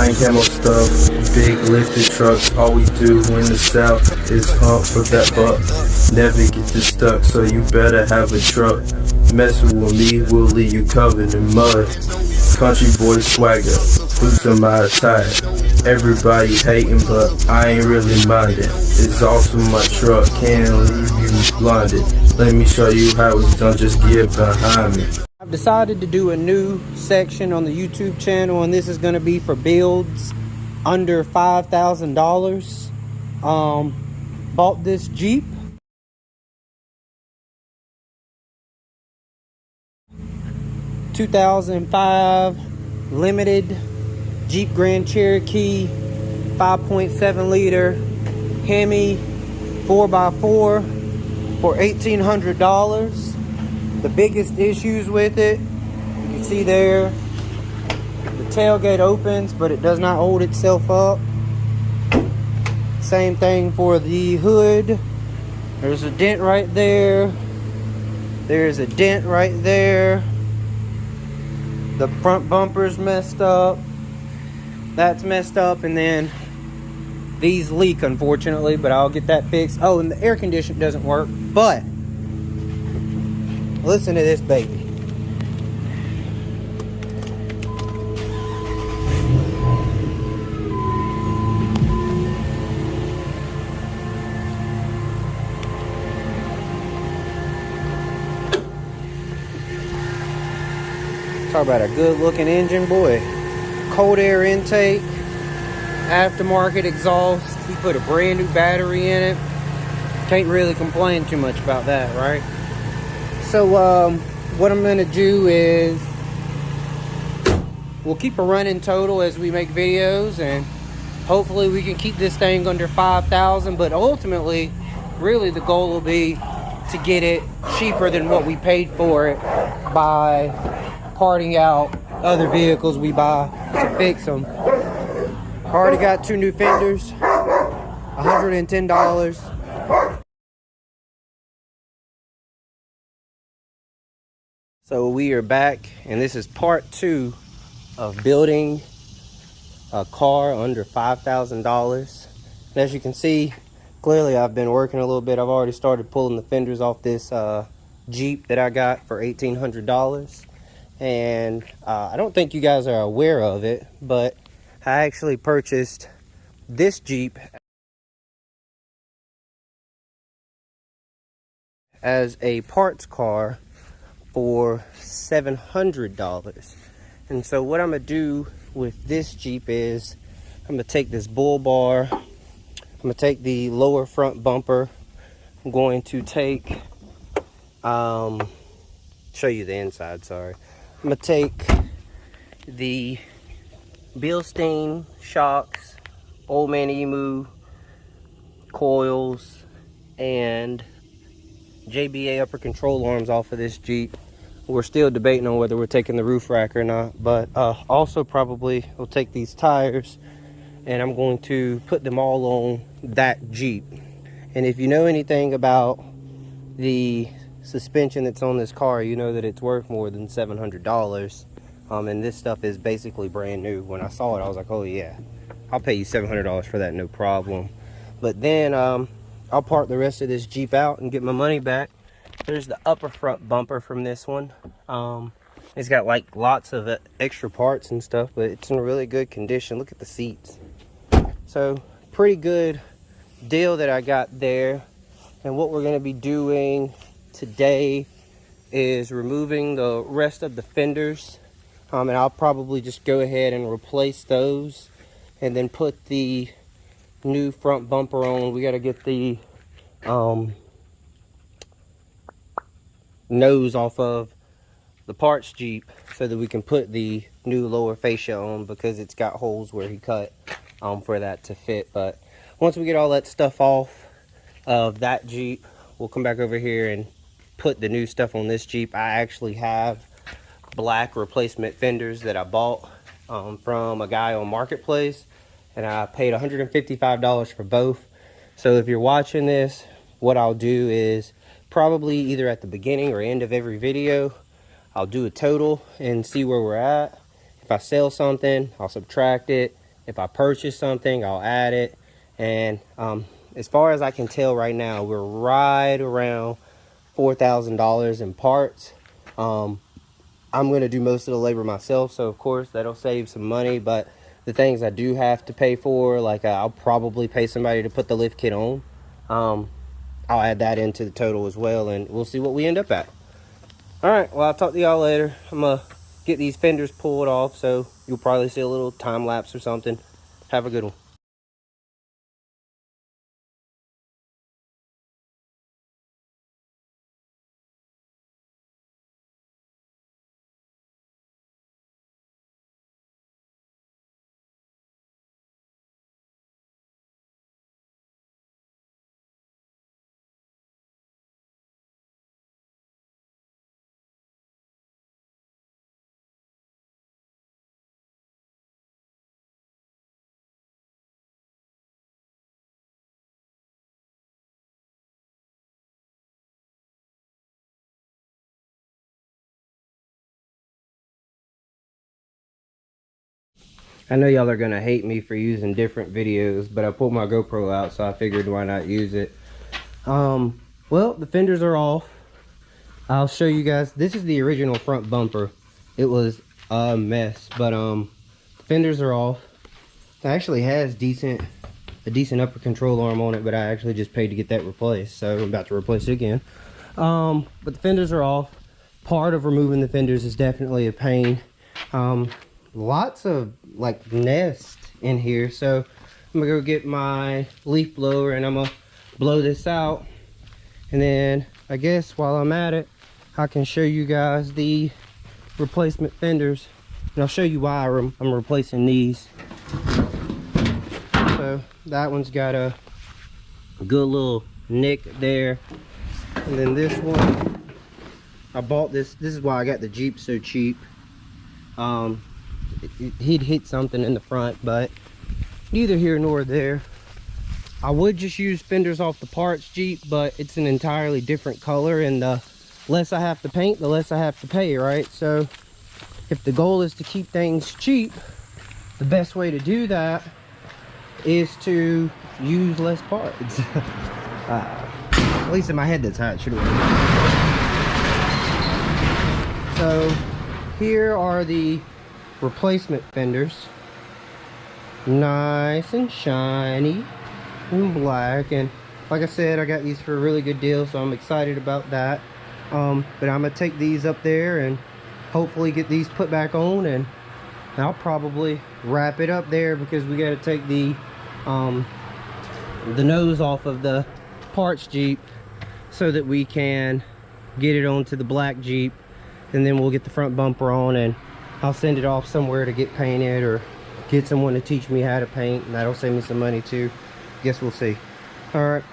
Buying camo stuff, big lifted trucks. All we do in the south is hunt for that buck. Never get this stuck, so you better have a truck. Messing with me will leave you covered in mud. Country boy swagger, boots on my attire. Everybody hating, but I ain't really minding. It's awesome, my truck can't leave you blinded. Let me show you how it's done, just get behind me. I've decided to do a new section on the YouTube channel, and this is going to be for builds under $5,000. Bought this Jeep. ...2005 limited Jeep Grand Cherokee 5.7 liter Hemi 4x4 for $1,800. The biggest issues with it, you can see there, the tailgate opens, but it does not hold itself up. Same thing for the hood. There's a dent right there. There's a dent right there. The front bumper's messed up. That's messed up, and then these leak, unfortunately, but I'll get that fixed. Oh, and the air conditioner doesn't work, but listen to this baby. Talk about a good looking engine, boy. Cold air intake, aftermarket exhaust. He put a brand new battery in it. Can't really complain too much about that, right? So what I'm gonna do is we'll keep a running total as we make videos, and hopefully we can keep this thing under 5,000. But ultimately, really the goal will be to get it cheaper than what we paid for it by parting out other vehicles we buy to fix them. Already got 2 new fenders, $110. So we are back, and this is part 2 of building a car under $5,000. As you can see, clearly I've been working a little bit. I've already started pulling the fenders off this Jeep that I got for $1,800. And I don't think you guys are aware of it, but I actually purchased this Jeep as a parts car for $700. And so what I'm gonna do with this Jeep is I'm gonna take this bull bar, I'm gonna take the lower front bumper, I'm going to take show you the inside, sorry. I'm gonna take the Bilstein shocks, Old Man Emu coils, and JBA upper control arms off of this Jeep. We're still debating on whether we're taking the roof rack or not, but also probably we'll take these tires, and I'm going to put them all on that Jeep. And if you know anything about the suspension that's on this car, you know that it's worth more than $700. And this stuff is basically brand new. When I saw it, I was like, oh yeah, I'll pay you $700 for that, no problem. But then I'll park the rest of this Jeep out and get my money back. There's the upper front bumper from this one. It's got like lots of extra parts and stuff, but it's in really good condition. Look at the seats. So pretty good deal that I got there. And what we're going to be doing today is removing the rest of the fenders. And I'll probably just go ahead and replace those and then put the new front bumper on. We got to get the nose off of the parts Jeep so that we can put the new lower fascia on, because it's got holes where he cut for that to fit. But once we get all that stuff off of that Jeep, we'll come back over here and put the new stuff on this Jeep. I actually have black replacement fenders that I bought from a guy on Marketplace, and I paid $155 for both. So if you're watching this, what I'll do is probably either at the beginning or end of every video, I'll do a total and see where we're at. If I sell something, I'll subtract it, If I purchase something, I'll add it. And as far as I can tell right now, we're right around $4,000 in parts. I'm going to do most of the labor myself, so of course that'll save some money. But the things I do have to pay for, like I'll probably pay somebody to put the lift kit on. I'll add that into the total as well, and we'll see what we end up at. All right, well, I'll talk to y'all later. I'm going to get these fenders pulled off, so you'll probably see a little time lapse or something. Have a good one. I know y'all are gonna hate me for using different videos, but I pulled my GoPro out, so I figured why not use it. Well, the fenders are off. I'll show you guys. This is the original front bumper. It was a mess, but the fenders are off. It actually has a decent upper control arm on it, but I actually just paid to get that replaced, so I'm about to replace it again. But the fenders are off. Part of removing the fenders is definitely a pain. Lots of like nest in here, so I'm gonna go get my leaf blower and I'm gonna blow this out, and then I guess while I'm at it I can show you guys the replacement fenders, and I'll show you why I'm replacing these. So that one's got a good little nick there, and then this one, I bought this is why I got the Jeep so cheap. He'd hit something in the front, but neither here nor there. I would just use fenders off the parts Jeep, but it's an entirely different color, and the less I have to paint, the less I have to pay, right? So if the goal is to keep things cheap, the best way to do that is to use less parts. At least in my head that's how it should work. So here are the replacement fenders, nice and shiny and black, and like I said, I got these for a really good deal, so I'm excited about that. But I'm gonna take these up there and hopefully get these put back on, and I'll probably wrap it up there because we got to take the nose off of the parts Jeep so that we can get it onto the black Jeep, and then we'll get the front bumper on, and I'll send it off somewhere to get painted or get someone to teach me how to paint, and that'll save me some money too. Guess we'll see. All right.